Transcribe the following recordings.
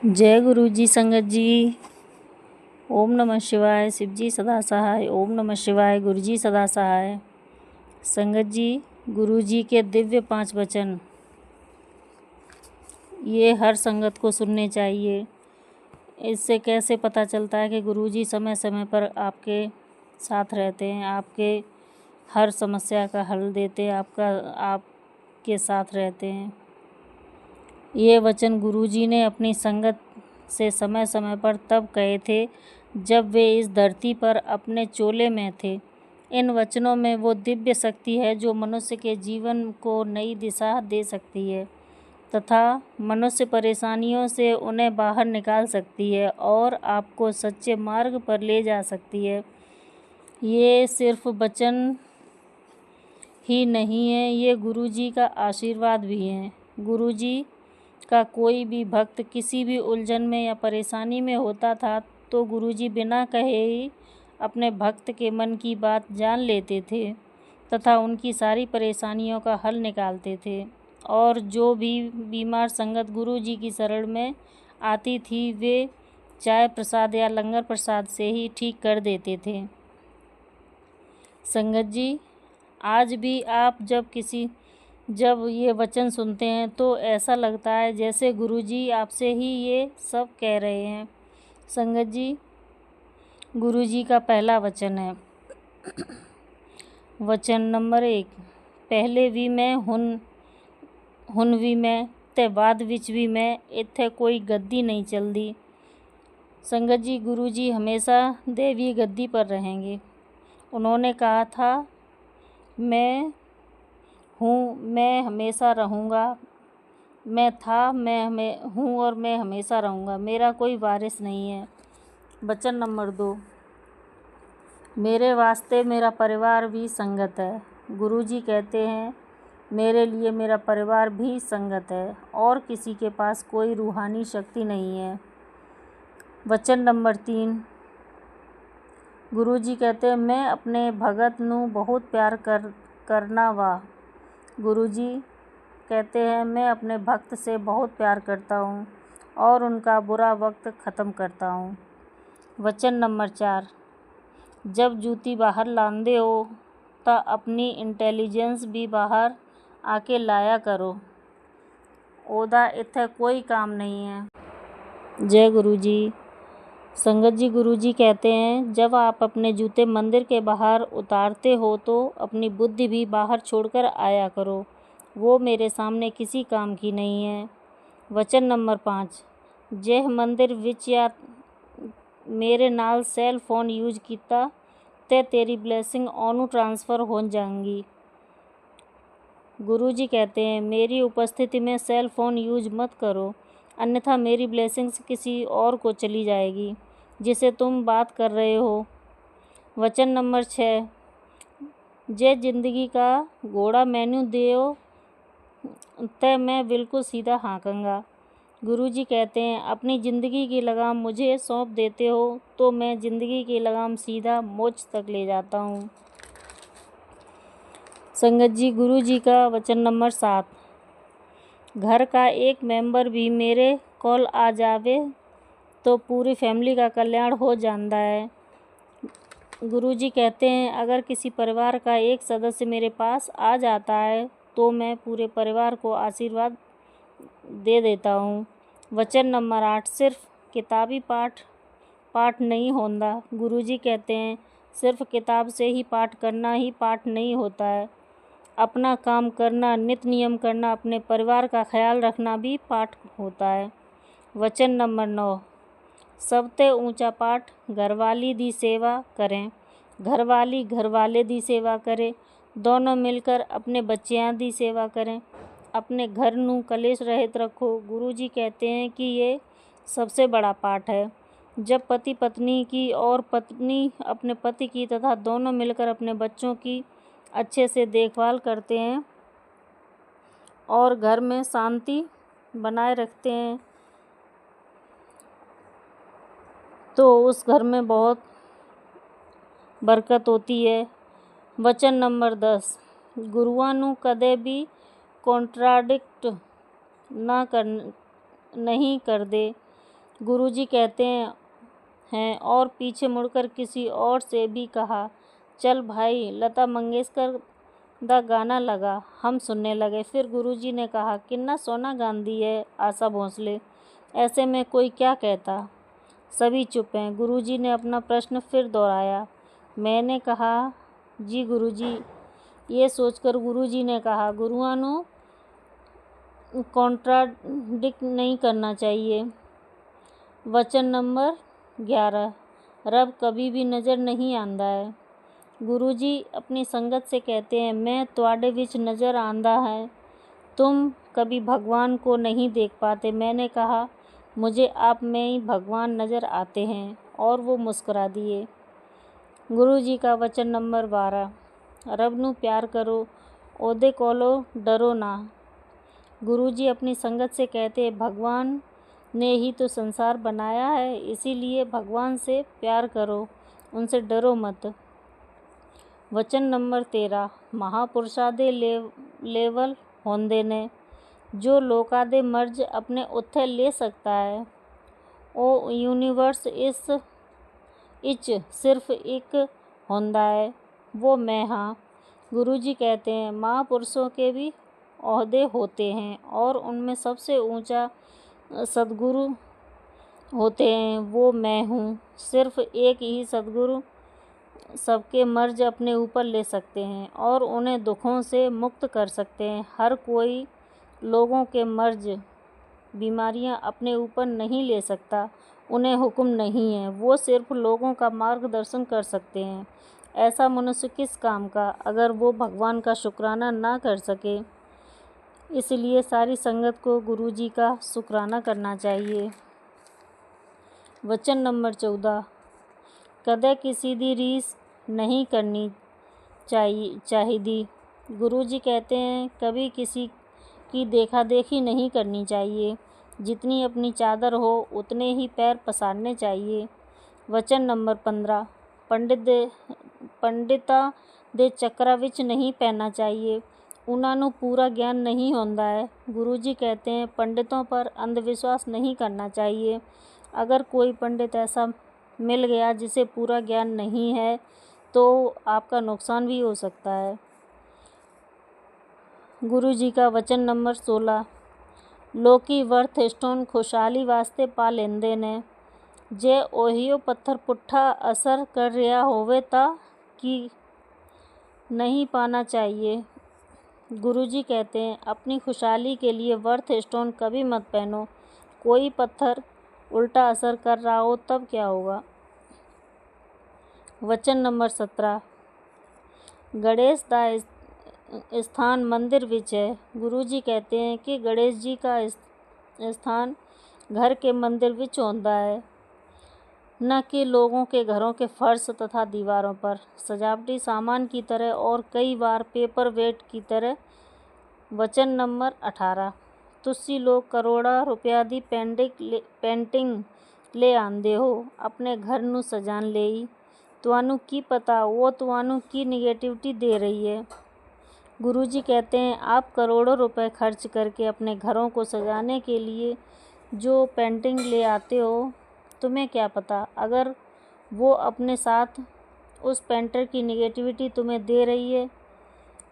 जय गुरु जी। संगत जी, ओम नमः शिवाय। शिव जी सदा सहाय। ओम नमः शिवाय। गुरु जी सदा सहाय। संगत जी, गुरु जी के दिव्य 5 वचन ये हर संगत को सुनने चाहिए। इससे कैसे पता चलता है कि गुरु जी समय समय पर आपके साथ रहते हैं, आपके हर समस्या का हल देते हैं, आपके साथ रहते हैं। ये वचन गुरुजी ने अपनी संगत से समय समय पर तब कहे थे जब वे इस धरती पर अपने चोले में थे। इन वचनों में वो दिव्य शक्ति है जो मनुष्य के जीवन को नई दिशा दे सकती है तथा मनुष्य परेशानियों से उन्हें बाहर निकाल सकती है और आपको सच्चे मार्ग पर ले जा सकती है। ये सिर्फ वचन ही नहीं है, ये गुरुजी का आशीर्वाद भी है। गुरुजी का कोई भी भक्त किसी भी उलझन में या परेशानी में होता था तो गुरुजी बिना कहे ही अपने भक्त के मन की बात जान लेते थे तथा उनकी सारी परेशानियों का हल निकालते थे। और जो भी बीमार संगत गुरुजी की शरण में आती थी वे चाय प्रसाद या लंगर प्रसाद से ही ठीक कर देते थे। संगत जी, आज भी आप जब ये वचन सुनते हैं तो ऐसा लगता है जैसे गुरुजी आपसे ही ये सब कह रहे हैं। संगत जी, गुरुजी का पहला वचन है। वचन नंबर 1। पहले भी मैं हुन भी मैं ते बाद विच भी मैं, इत्थे कोई गद्दी नहीं चलदी। संगत जी, गुरुजी हमेशा दैवीय गद्दी पर रहेंगे। उन्होंने कहा था, मैं हूँ, मैं हमेशा रहूँगा। मैं था, मैं हूँ और मैं हमेशा रहूँगा। मेरा कोई वारिस नहीं है। वचन नंबर 2। मेरे वास्ते मेरा परिवार भी संगत है। गुरुजी कहते हैं, मेरे लिए मेरा परिवार भी संगत है और किसी के पास कोई रूहानी शक्ति नहीं है। वचन नंबर 3। गुरुजी कहते हैं, मैं अपने भगत नू बहुत प्यार करना वा। गुरुजी कहते हैं, मैं अपने भक्त से बहुत प्यार करता हूँ और उनका बुरा वक्त ख़त्म करता हूँ। वचन नंबर 4। जब जूती बाहर लांदे हो तो अपनी इंटेलिजेंस भी बाहर आके लाया करो। ओदा इत्थे कोई काम नहीं है। जय गुरुजी। संगत जी, गुरुजी कहते हैं, जब आप अपने जूते मंदिर के बाहर उतारते हो तो अपनी बुद्धि भी बाहर छोड़कर आया करो। वो मेरे सामने किसी काम की नहीं है। वचन नंबर 5। जेह मंदिर विच या मेरे नाल सेल फोन यूज किया ते तेरी ब्लेसिंग ओनू ट्रांसफ़र हो जाएंगी। गुरुजी कहते हैं, मेरी उपस्थिति में सेल फोन यूज मत करो, अन्यथा मेरी ब्लेसिंग्स किसी और को चली जाएगी जिसे तुम बात कर रहे हो। वचन नंबर 6। जे जिंदगी का घोड़ा मेन्यू दियो ते मैं बिल्कुल सीधा हाँकूंगा। गुरुजी कहते हैं, अपनी ज़िंदगी की लगाम मुझे सौंप देते हो तो मैं ज़िंदगी की लगाम सीधा मोक्ष तक ले जाता हूँ। संगत जी, गुरुजी का वचन नंबर 7। घर का एक मेंबर भी मेरे कॉल आ जावे तो पूरी फैमिली का कल्याण हो जाता है। गुरुजी कहते हैं, अगर किसी परिवार का एक सदस्य मेरे पास आ जाता है तो मैं पूरे परिवार को आशीर्वाद दे देता हूँ। वचन नंबर 8। सिर्फ किताबी पाठ नहीं होता। गुरुजी कहते हैं, सिर्फ किताब से ही पाठ करना ही पाठ नहीं होता है। अपना काम करना, नित्य नियम करना, अपने परिवार का ख्याल रखना भी पाठ होता है। वचन नंबर 9। सबसे ऊंचा पाठ घरवाली दी सेवा करें। घरवाली घरवाले दी सेवा करें, दोनों मिलकर अपने बच्चियां दी सेवा करें, अपने घर नू कलेश रहित रखो। गुरुजी कहते हैं कि ये सबसे बड़ा पाठ है। जब पति पत्नी की और पत्नी अपने पति की तथा दोनों मिलकर अपने बच्चों की अच्छे से देखभाल करते हैं और घर में शांति बनाए रखते हैं तो उस घर में बहुत बरकत होती है। वचन नंबर 10। गुरुआं नू कदे भी कॉन्ट्राडिक्ट नहीं कर दे। गुरुजी कहते हैं और पीछे मुड़कर किसी और से भी कहा, चल भाई, लता मंगेशकर दा गाना लगा। हम सुनने लगे। फिर गुरुजी ने कहा, किन्ना सोना गांधी है आशा भोसले, ऐसे में कोई क्या कहता। सभी चुप हैं। गुरुजी ने अपना प्रश्न फिर दोहराया। मैंने कहा, जी गुरुजी। ये सोचकर गुरुजी ने कहा, गुरुआं नु कॉन्ट्राडिक्ट नहीं करना चाहिए। वचन नंबर 11, रब कभी भी नज़र नहीं आंदा है। गुरुजी अपनी संगत से कहते हैं, मैं तुआडे विच नज़र आंदा है, तुम कभी भगवान को नहीं देख पाते। मैंने कहा, मुझे आप में ही भगवान नज़र आते हैं, और वो मुस्कुरा दिए। गुरुजी का वचन नंबर 12, रब नू प्यार करो, ओदे कोलो डरो ना। गुरुजी अपनी संगत से कहते हैं, भगवान ने ही तो संसार बनाया है, इसीलिए भगवान से प्यार करो, उनसे डरो मत। वचन नंबर 13, महापुरुषा दे लेवल होंदे ने, जो लोका दे मर्ज अपने उत्थे ले सकता है। ओ यूनिवर्स इस इच सिर्फ एक होंदा है, वो मैं हाँ। गुरुजी कहते हैं, महापुरुषों के भी ओहदे होते हैं और उनमें सबसे ऊंचा सद्गुरु होते हैं, वो मैं हूँ। सिर्फ एक ही सद्गुरु सबके मर्ज अपने ऊपर ले सकते हैं और उन्हें दुखों से मुक्त कर सकते हैं। हर कोई लोगों के मर्ज, बीमारियां अपने ऊपर नहीं ले सकता, उन्हें हुक्म नहीं है। वो सिर्फ लोगों का मार्गदर्शन कर सकते हैं। ऐसा मनुष्य किस काम का, अगर वो भगवान का शुक्राना ना कर सके। इसलिए सारी संगत को गुरुजी का शुक्राना करना चाहिए। वचन नंबर 14, कदे किसी दी रीस नहीं करनी चाहिए। गुरुजी कहते हैं, कभी किसी की देखा देखी नहीं करनी चाहिए। जितनी अपनी चादर हो उतने ही पैर पसारने चाहिए। वचन नंबर 15, पंडिता दे चक्रा विच नहीं पैना चाहिए, उन्हां नू पूरा ज्ञान नहीं होंदा है। गुरुजी कहते हैं, पंडितों पर अंधविश्वास नहीं करना चाहिए। अगर कोई पंडित ऐसा मिल गया जिसे पूरा ज्ञान नहीं है, तो आपका नुकसान भी हो सकता है। गुरुजी का वचन नंबर 16, लोकी वर्थ स्टोन खुशहाली वास्ते पा लेंदे ने, जे ओहियो पत्थर पुट्ठा असर कर रहा होवे ता कि नहीं पाना चाहिए। गुरुजी कहते हैं, अपनी खुशहाली के लिए वर्थ स्टोन कभी मत पहनो। कोई पत्थर उल्टा असर कर रहा हो तब क्या होगा। वचन नंबर 17, गणेश दा स्थान मंदिर विच है। गुरुजी कहते हैं कि गणेश जी का स्थान घर के मंदिर विच होता है, न कि लोगों के घरों के फर्श तथा दीवारों पर, सजावटी सामान की तरह और कई बार पेपर वेट की तरह। वचन नंबर 18, तुसी लोग करोड़ा रुपया दी पेंटिंग ले आंदे हो अपने घर नू सजान लेई, तुहानू की पता वो तुहानू की निगेटिविटी दे रही है। गुरुजी कहते हैं, आप करोड़ों रुपए खर्च करके अपने घरों को सजाने के लिए जो पेंटिंग ले आते हो, तुम्हें क्या पता अगर वो अपने साथ उस पेंटर की निगेटिविटी तुम्हें दे रही है।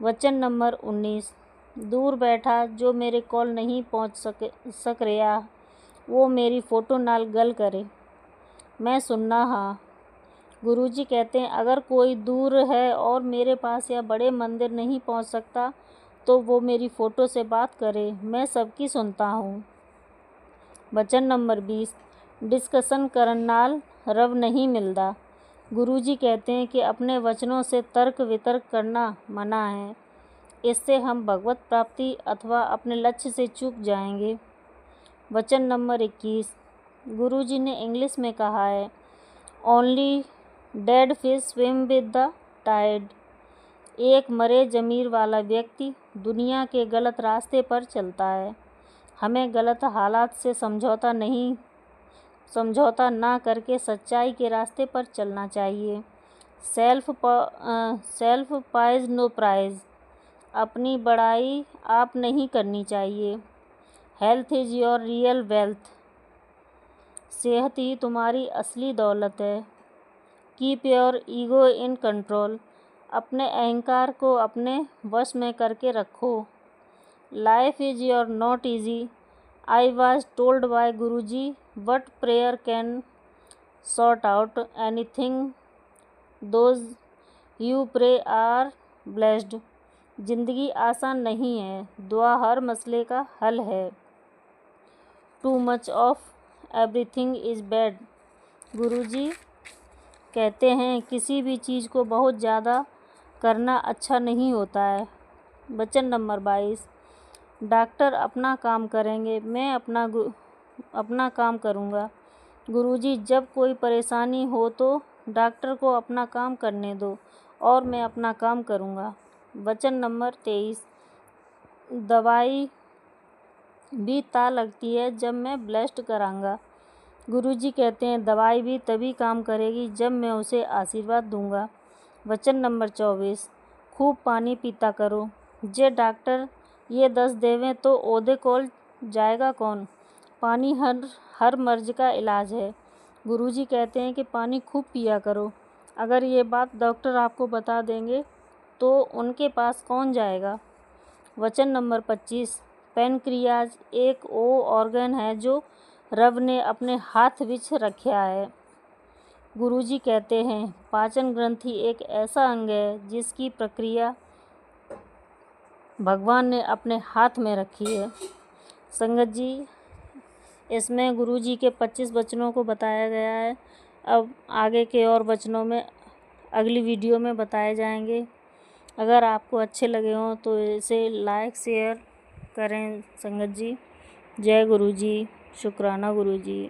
वचन नंबर 19, दूर बैठा जो मेरे कॉल नहीं पहुंच सक रहा, वो मेरी फ़ोटो नाल गल करे, मैं सुनना हाँ। गुरुजी कहते हैं, अगर कोई दूर है और मेरे पास या बड़े मंदिर नहीं पहुंच सकता, तो वो मेरी फ़ोटो से बात करे, मैं सबकी सुनता हूँ। वचन नंबर 20, डिस्कशन करन नाल रव नहीं मिलता। गुरुजी कहते हैं कि अपने वचनों से तर्क वितर्क करना मना है, इससे हम भगवत प्राप्ति अथवा अपने लक्ष्य से चूक जाएंगे। वचन नंबर 21, गुरुजी ने इंग्लिश में कहा है, only dead fish swim with the tide. एक मरे जमीर वाला व्यक्ति दुनिया के गलत रास्ते पर चलता है। हमें गलत हालात से समझौता ना करके सच्चाई के रास्ते पर चलना चाहिए। सेल्फ पाइज नो प्राइज, अपनी बड़ाई आप नहीं करनी चाहिए। Health is your real wealth, सेहत ही तुम्हारी असली दौलत है। Keep your ego in control. अपने अहंकार को अपने वश में करके रखो। Life is your not easy. I was told by Guruji what prayer can sort out anything. Those you pray are blessed. जिंदगी आसान नहीं है, दुआ हर मसले का हल है। Too much of everything is bad. गुरुजी कहते हैं किसी भी चीज़ को बहुत ज़्यादा करना अच्छा नहीं होता है। वचन नंबर 22। डॉक्टर अपना काम करेंगे, मैं अपना काम करूँगा। गुरुजी जब कोई परेशानी हो तो डॉक्टर को अपना काम करने दो और मैं अपना काम करूँगा। वचन नंबर 23। दवाई भी ता लगती है जब मैं ब्लेस्ड करांगा। गुरुजी कहते हैं दवाई भी तभी काम करेगी जब मैं उसे आशीर्वाद दूंगा। वचन नंबर 24। खूब पानी पीता करो। जे डॉक्टर ये 10 देवें तो ओदे कोल जाएगा कौन। पानी हर मर्ज का इलाज है। गुरुजी कहते हैं कि पानी खूब पिया करो। अगर ये बात डॉक्टर आपको बता देंगे तो उनके पास कौन जाएगा। वचन नंबर 25। पैनक्रियाज एक वो ऑर्गन है जो रब ने अपने हाथ विच रखा है। गुरुजी कहते हैं पाचन ग्रंथि एक ऐसा अंग है जिसकी प्रक्रिया भगवान ने अपने हाथ में रखी है। संगत जी, इसमें गुरुजी के 25 वचनों को बताया गया है। अब आगे के और वचनों में अगली वीडियो में बताए जाएंगे। अगर आपको अच्छे लगे हों तो इसे लाइक शेयर करें। संगत जी, जय गुरुजी, शुक्राना गुरुजी।